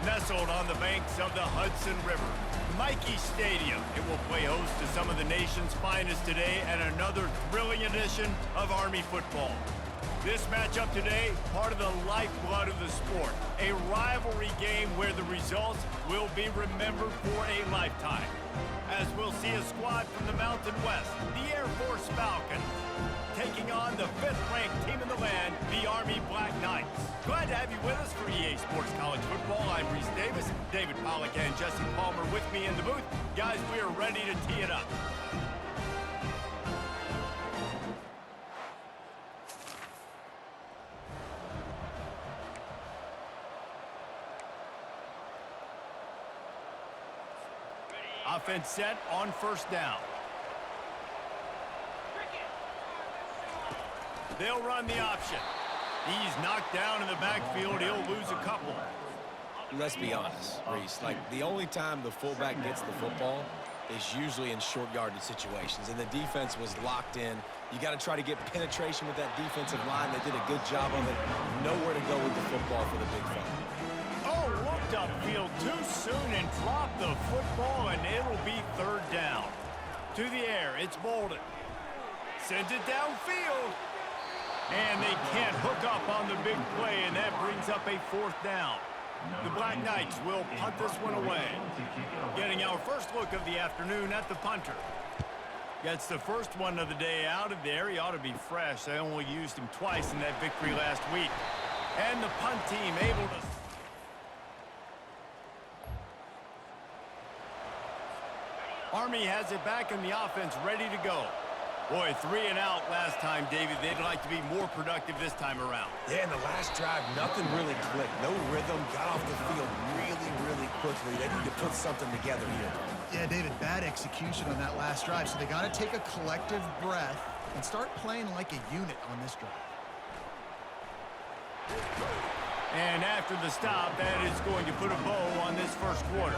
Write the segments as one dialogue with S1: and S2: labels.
S1: Nestled on the banks of the Hudson River, Michie Stadium, it will play host to some of the nation's finest today and another thrilling edition of Army football. This matchup today, part of the lifeblood of the sport, a rivalry game where the results will be remembered for a lifetime. As we'll see a squad from the Mountain West, the Air Force Falcons, taking on the 5th-ranked team in the land, the Army Black Knights. Glad to have you with us for EA Sports College Football. I'm Reese Davis, David Pollack and Jesse Palmer with me in the booth. Guys, we are ready to tee it up. Offense set on first down. They'll run the option. He's knocked down in the backfield. He'll lose a couple.
S2: Let's be honest, Reese. Like, the only time the fullback gets the football is usually in short yardage situations, and the defense was locked in. You got to try to get penetration with that defensive line. They did a good job of it. Nowhere to go with the football for the big fella.
S1: Oh, looked upfield too soon and dropped the football, and it'll be 3rd down. To the air, it's Bolden. Sends it downfield. And they can't hook up on the big play, and that brings up a 4th down. The Black Knights will punt this one away. Getting our first look of the afternoon at the punter. Gets the first one of the day out of there. He ought to be fresh. They only used him twice in that victory last week. And the punt team able to... Army has it back in the offense, ready to go. Boy, 3 and out last time, David. They'd like to be more productive this time around.
S2: Yeah, in the last drive, nothing really clicked. No rhythm, got off the field really quickly. They need to put something together here.
S3: Yeah, David, bad execution on that last drive, so they got to take a collective breath and start playing like a unit on this drive.
S1: And after the stop, that is going to put a bow on this first quarter.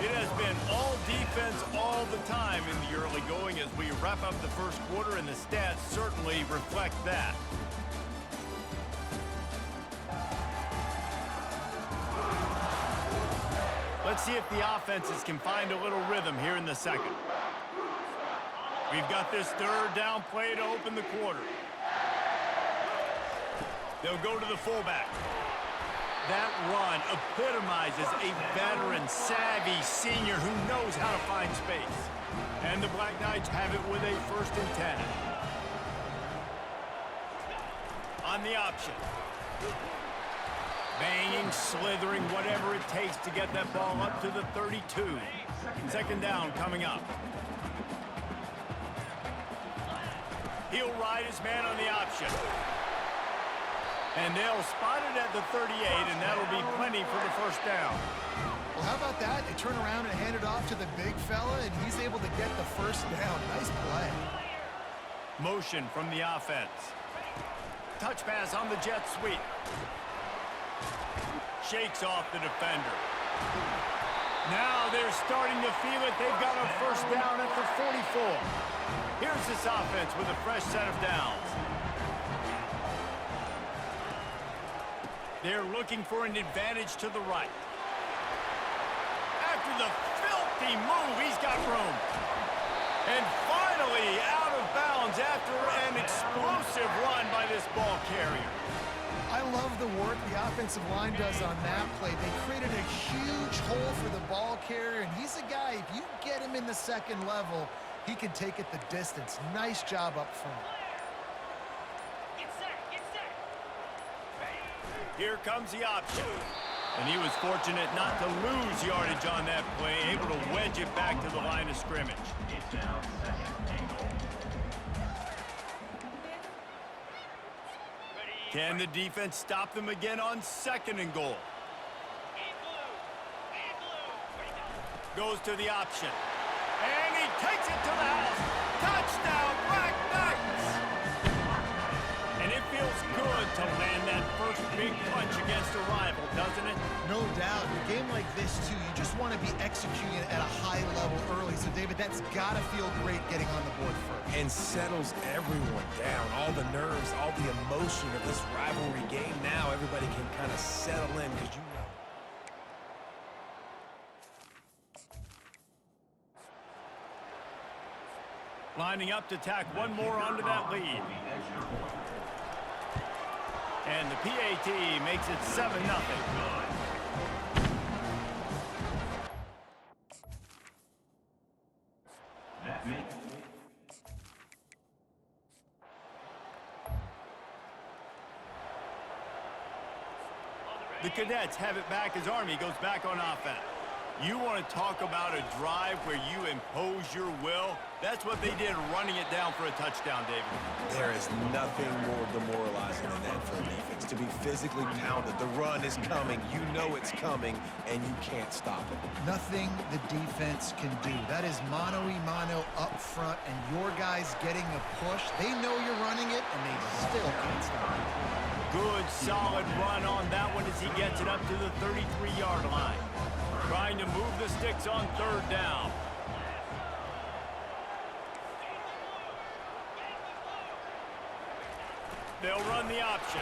S1: It has been all defense all the time in the early going as we wrap up the first quarter, and the stats certainly reflect that. Let's see if the offenses can find a little rhythm here in the second. We've got this 3rd down play to open the quarter. They'll go to the fullback. That run epitomizes a veteran, savvy senior who knows how to find space. And the Black Knights have it with a 1st and 10. On the option. Banging, slithering, whatever it takes to get that ball up to the 32. 2nd down coming up. He'll ride his man on the option. And they'll spot it at the 38, and that'll be plenty for the 1st down.
S3: Well, how about that? They turn around and hand it off to the big fella, and he's able to get the 1st down. Nice play.
S1: Motion from the offense. Touch pass on the jet sweep. Shakes off the defender. Now they're starting to feel it. They've got a 1st down at the 44. Here's this offense with a fresh set of downs. They're looking for an advantage to the right. After the filthy move, he's got room. And finally out of bounds after an explosive run by this ball carrier.
S3: I love the work the offensive line does on that play. They created a huge hole for the ball carrier, and he's a guy, if you get him in the 2nd level, he can take it the distance. Nice job up front.
S1: Here comes the option. And he was fortunate not to lose yardage on that play, able to wedge it back to the line of scrimmage. Can the defense stop them again on 2nd and goal? Goes to the option. And he takes it to the house. Touchdown, Black Knights! And it feels good to land that first big punch against a rival, doesn't it?
S3: No doubt. In a game like this, too, you just want to be executing at a high level early. So, David, that's got to feel great getting on the board first.
S2: And settles everyone down. All the nerves, all the emotion of this rivalry game. Now everybody can kind of settle in because you know.
S1: Lining up to tack one more onto that lead. And the PAT makes it 7-0. The Cadets have it back as Army goes back on offense. You want to talk about a drive where you impose your will? That's what they did, running it down for a touchdown, David.
S2: There is nothing more demoralizing than that for a defense. To be physically pounded. The run is coming. You know it's coming, and you can't stop it.
S3: Nothing the defense can do. That is mano-a-mano up front, and your guys getting a push. They know you're running it, and they still can't stop it.
S1: Good, solid run on that one as he gets it up to the 33-yard line. Trying to move the sticks on third down. They'll run the option.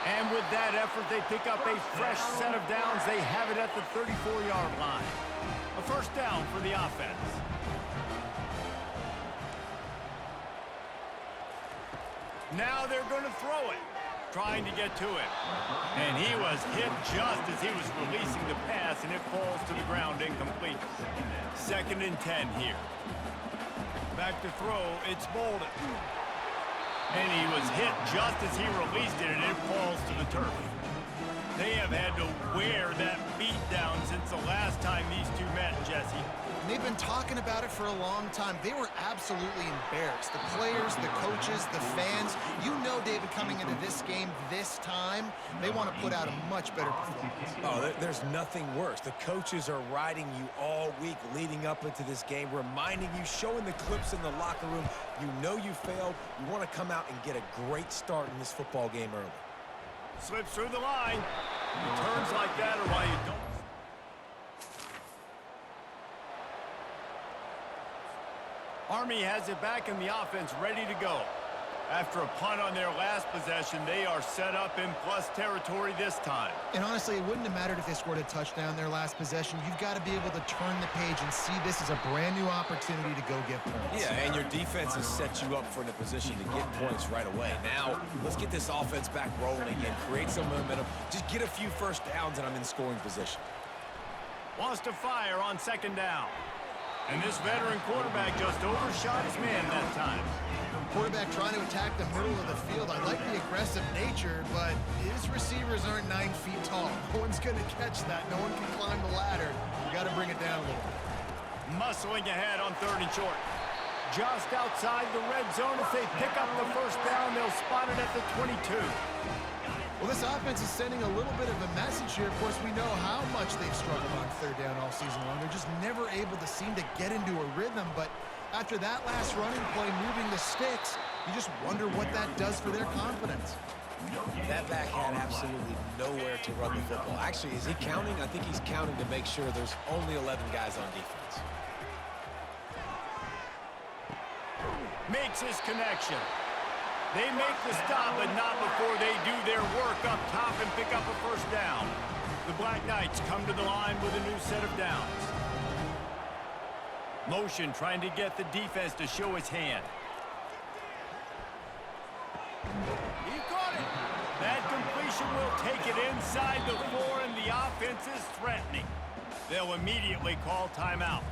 S1: And with that effort, they pick up a fresh set of downs. They have it at the 34-yard line. A first down for the offense. Now they're going to throw it. Trying to get to it. And he was hit just as he was releasing the pass, and it falls to the ground incomplete. 2nd and 10 here. Back to throw, it's Bolden. And he was hit just as he released it, and it falls to the turf. They have had to wear that beat down since the last time these two met, Jesse.
S3: And they've been talking about it for a long time. They were absolutely embarrassed. The players, the coaches, the fans. You know, David, coming into this game this time, they want to put out a much better performance.
S2: Oh, there's nothing worse. The coaches are riding you all week leading up into this game, reminding you, showing the clips in the locker room. You know you failed. You want to come out and get a great start in this football game early.
S1: Slips through the line. Turns like that or why you don't. Army has it back in the offense, ready to go. After a punt on their last possession, they are set up in plus territory this time.
S3: And honestly, it wouldn't have mattered if they scored a touchdown their last possession. You've got to be able to turn the page and see this as a brand new opportunity to go get points.
S2: Yeah, and your defense has set you up for in a position to get points right away. Now, let's get this offense back rolling again, create some momentum, just get a few first downs, and I'm in scoring position.
S1: Wants to fire on 2nd down. And this veteran quarterback just overshot his man that time.
S3: Quarterback trying to attack the middle of the field. I like the aggressive nature, but his receivers aren't 9 feet tall. No one's going to catch that. No one can climb the ladder. You got to bring it down a little bit.
S1: Muscling ahead on 3rd and short. Just outside the red zone. If they pick up the first down, they'll spot it at the 22.
S3: Well, this offense is sending a little bit of a message here. Of course, we know how much they've struggled on 3rd down all season long. They're just never able to seem to get into a rhythm. But after that last running play, moving the sticks, you just wonder what that does for their confidence.
S2: That back had absolutely nowhere to run the football. Actually, is he counting? I think he's counting to make sure there's only 11 guys on defense.
S1: Makes his connection. They make the stop, but not before they do their work up top and pick up a first down. The Black Knights come to the line with a new set of downs. Motion trying to get the defense to show his hand. He caught it. That completion will take it inside the 4, and the offense is threatening. They'll immediately call timeout.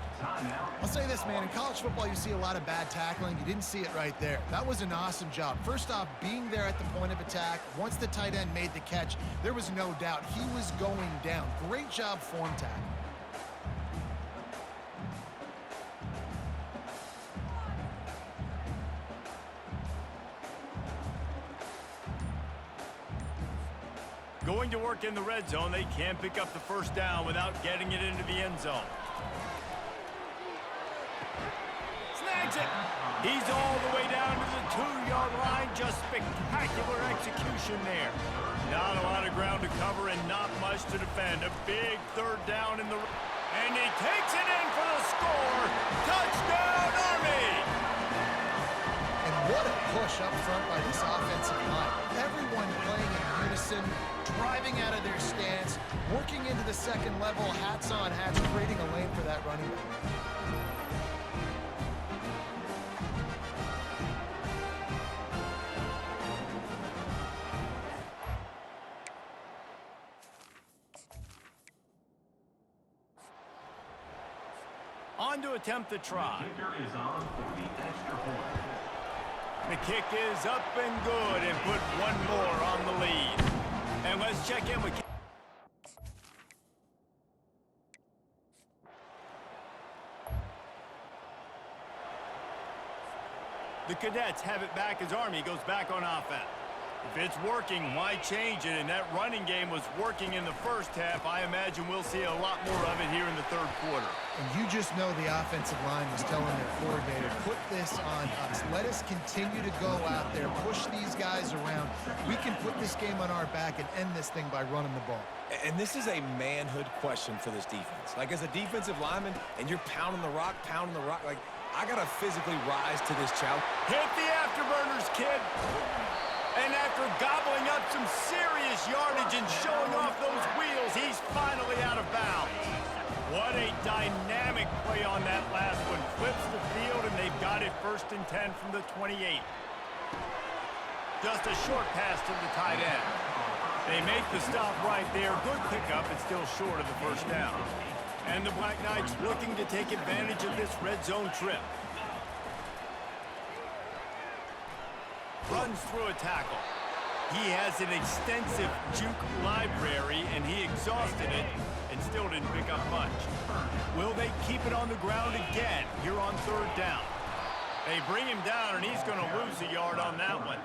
S3: I'll say this, man. In college football, you see a lot of bad tackling. You didn't see it right there. That was an awesome job. First off, being there at the point of attack. Once the tight end made the catch, there was no doubt he was going down. Great job form tackle.
S1: Going to work in the red zone, they can't pick up the first down without getting it into the end zone. Snags it. He's all the way down to the 2-yard line. Just spectacular execution there. Not a lot of ground to cover and not much to defend. A big third down in the... And he takes it in for the score. Touchdown, Army!
S3: And what a push up front by this offensive line. Everyone playing in unison, driving out of their stance, working into the second level, hats on hats, creating a lane for that running back.
S1: On to attempt the try. The kick is up and good and put one more on the lead. And let's check in with... The Cadets have it back as Army goes back on offense. If it's working, why change it? And that running game was working in the first half. I imagine we'll see a lot more of it here in the third quarter.
S3: And you just know the offensive line was telling their coordinator, put this on us. Let us continue to go out there, push these guys around. We can put this game on our back and end this thing by running the ball.
S2: And this is a manhood question for this defense. Like, as a defensive lineman, and you're pounding the rock, like, I got to physically rise to this challenge.
S1: Hit the afterburners, kid. And after gobbling up some serious yardage and showing off those wheels, he's finally out of bounds. What a dynamic play on that last one. Flips the field, and they've got it 1st and 10 from the 28. Just a short pass to the tight end. They make the stop right there. Good pickup, but still short of the first down. And the Black Knights looking to take advantage of this red zone trip. Runs through a tackle. He has an extensive juke library, and he exhausted it and still didn't pick up much. Will they keep it on the ground again here on 3rd down? They bring him down, and he's going to lose a yard on that one.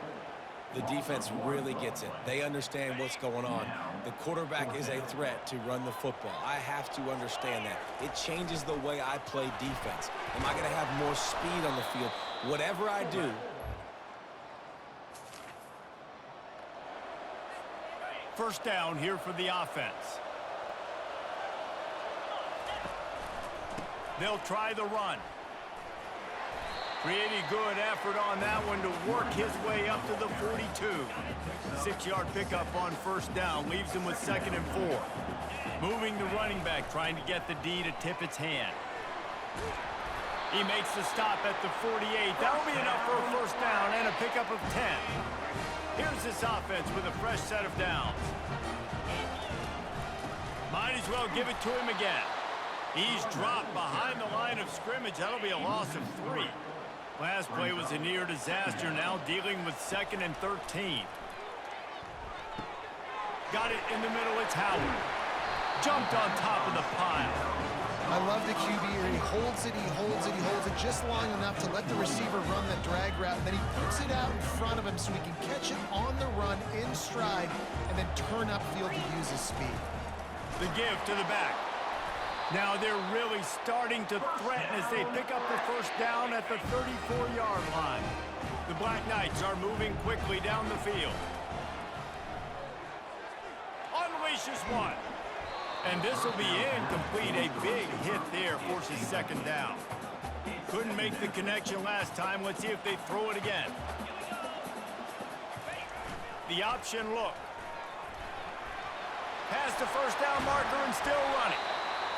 S2: The defense really gets it. They understand what's going on. The quarterback is a threat to run the football. I have to understand that. It changes the way I play defense. Am I going to have more speed on the field? Whatever I do,
S1: first down here for the offense. They'll try the run. Pretty good effort on that one to work his way up to the 42. 6-yard pickup on first down leaves him with 2nd and 4. Moving the running back, trying to get the D to tip its hand. He makes the stop at the 48. That'll be enough for a first down and a pickup of 10. Here's this offense with a fresh set of downs. Might as well give it to him again. He's dropped behind the line of scrimmage. That'll be a loss of 3. Last play was a near disaster, now dealing with 2nd and 13. Got it in the middle, it's Howard. Jumped on top of the pile.
S3: I love the QB here. He holds it, he holds it, he holds it just long enough to let the receiver run the drag route. Then he puts it out in front of him so he can catch it on the run in stride and then turn upfield to use his speed.
S1: The give to the back. Now they're really starting to threaten as they pick up the first down at the 34-yard line. The Black Knights are moving quickly down the field. Unleashes one. And this will be incomplete. A big hit there forces 2nd down. Couldn't make the connection last time. Let's see if they throw it again. The option look. Past the first down marker and still running.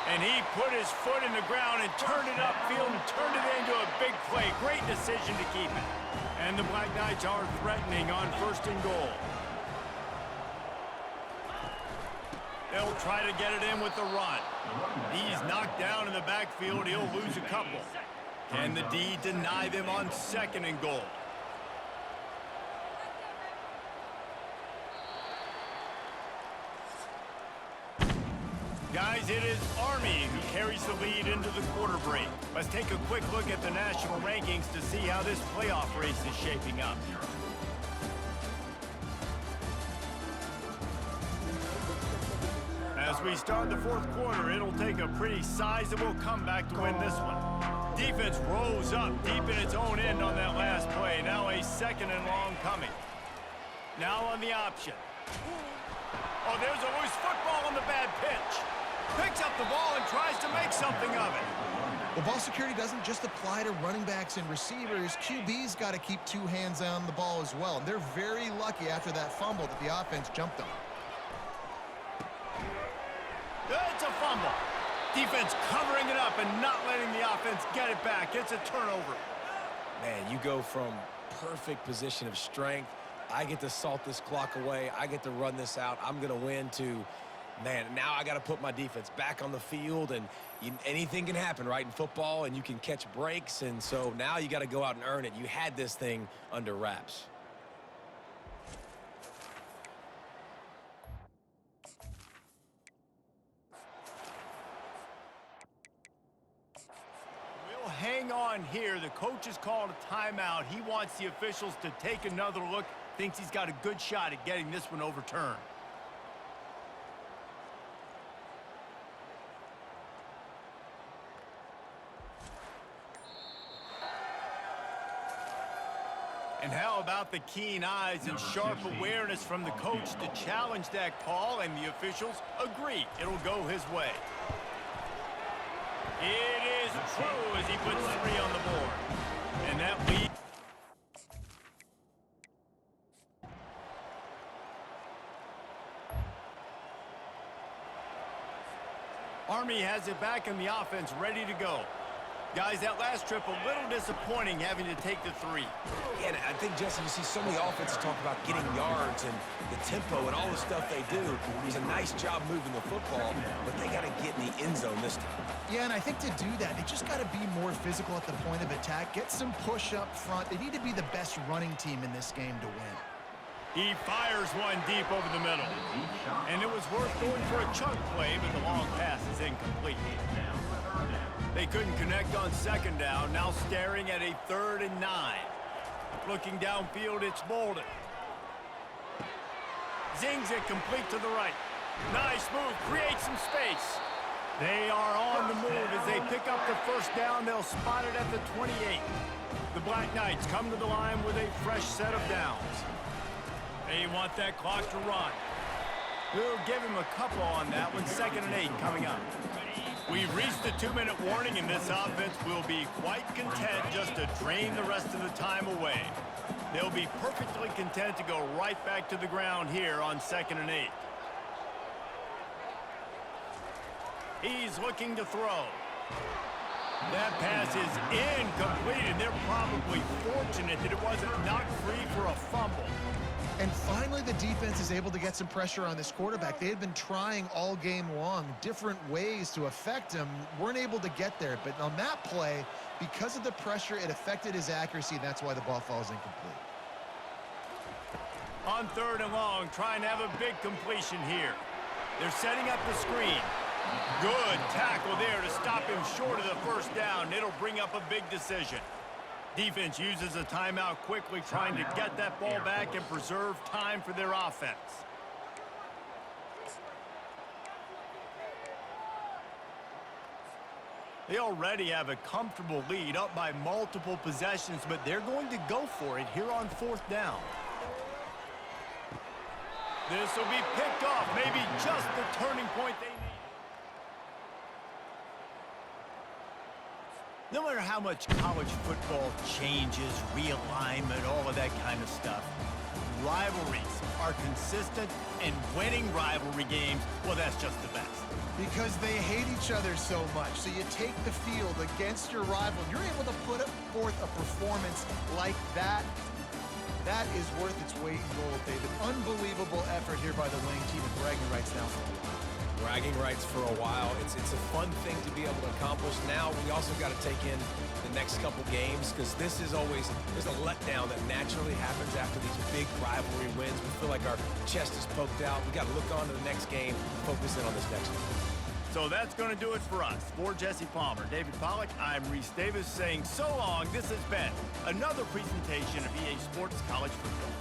S1: And he put his foot in the ground and turned it upfield and turned it into a big play. Great decision to keep it. And the Black Knights are threatening on 1st and goal. They'll try to get it in with the run. He's knocked down in the backfield. He'll lose a couple. Can the D deny them on 2nd and goal? Guys, it is Army who carries the lead into the quarter break. Let's take a quick look at the national rankings to see how this playoff race is shaping up. As we start the 4th quarter, it'll take a pretty sizable comeback to win this one. Defense rose up deep in its own end on that last play. Now a second and long coming. Now on the option. Oh, there's a loose football on the bad pitch. Picks up the ball and tries to make something of it.
S3: Well, ball security doesn't just apply to running backs and receivers. QB's got to keep two hands on the ball as well. And they're very lucky after that fumble that the offense jumped on.
S1: It's a fumble. Defense covering it up and not letting the offense get it back. It's a turnover.
S2: Man, you go from perfect position of strength. I get to salt this clock away. I get to run this out. I'm going to win to, man, now I got to put my defense back on the field. And anything can happen, right, in football, and you can catch breaks. And so now you got to go out and earn it. You had this thing under wraps.
S1: Hang on here. The coach has called a timeout. He wants the officials to take another look. Thinks he's got a good shot at getting this one overturned. And how about the keen eyes and sharp awareness from the coach to challenge that call, and the officials agree it'll go his way. It is true as he puts 3 on the board. And that lead. Army has it back in the offense, ready to go. Guys, that last trip a little disappointing having to take the 3.
S2: Yeah, and I think, Jesse, you see so many offenses talk about getting yards and the tempo and all the stuff they do. It was a nice job moving the football, but they got to get in the end zone this time.
S3: Yeah, and I think to do that, they just got to be more physical at the point of attack, get some push up front. They need to be the best running team in this game to win.
S1: He fires one deep over the middle. And it was worth going for a chunk play, but the long pass is incomplete. They couldn't connect on second down, now staring at a 3rd and 9. Looking downfield, it's Bolden. Zings it complete to the right. Nice move, creates some space. They are on the move as they pick up the first down. They'll spot it at the 28. The Black Knights come to the line with a fresh set of downs. They want that clock to run. We'll give him a couple on that one. 2nd and 8 coming up. We've reached the 2-minute warning, and this offense will be quite content just to drain the rest of the time away. They'll be perfectly content to go right back to the ground here on 2nd and 8. He's looking to throw. That pass is incomplete, and they're probably fortunate that it wasn't knocked free for a fumble.
S3: And finally, the defense is able to get some pressure on this quarterback. They had been trying all game long, different ways to affect him, weren't able to get there. But on that play, because of the pressure, it affected his accuracy, and that's why the ball falls incomplete.
S1: On 3rd and long, trying to have a big completion here. They're setting up the screen. Good tackle there to stop him short of the first down. It'll bring up a big decision. Defense uses a timeout quickly, trying to get that ball back and preserve time for their offense. They already have a comfortable lead, up by multiple possessions, but they're going to go for it here on 4th down. This will be picked off, maybe just the turning point they need. No matter how much college football changes, realignment, all of that kind of stuff, rivalries are consistent, and winning rivalry games, well, that's just the best.
S3: Because they hate each other so much. So you take the field against your rival. You're able to put forth a performance like that. That is worth its weight in gold, David. Unbelievable effort here by the winning team, and bragging rights now for a while.
S2: Bragging rights for a while. It's a fun thing to be able to accomplish. Now we also got to take in the next couple games, because this is always, there's a letdown that naturally happens after these big rivalry wins. We feel like our chest is poked out. We got to look on to the next game, focus in on this next one.
S1: So that's going to do it for us. For Jesse Palmer, David Pollack, I'm Reese Davis saying so long. This has been another presentation of EA Sports College Football.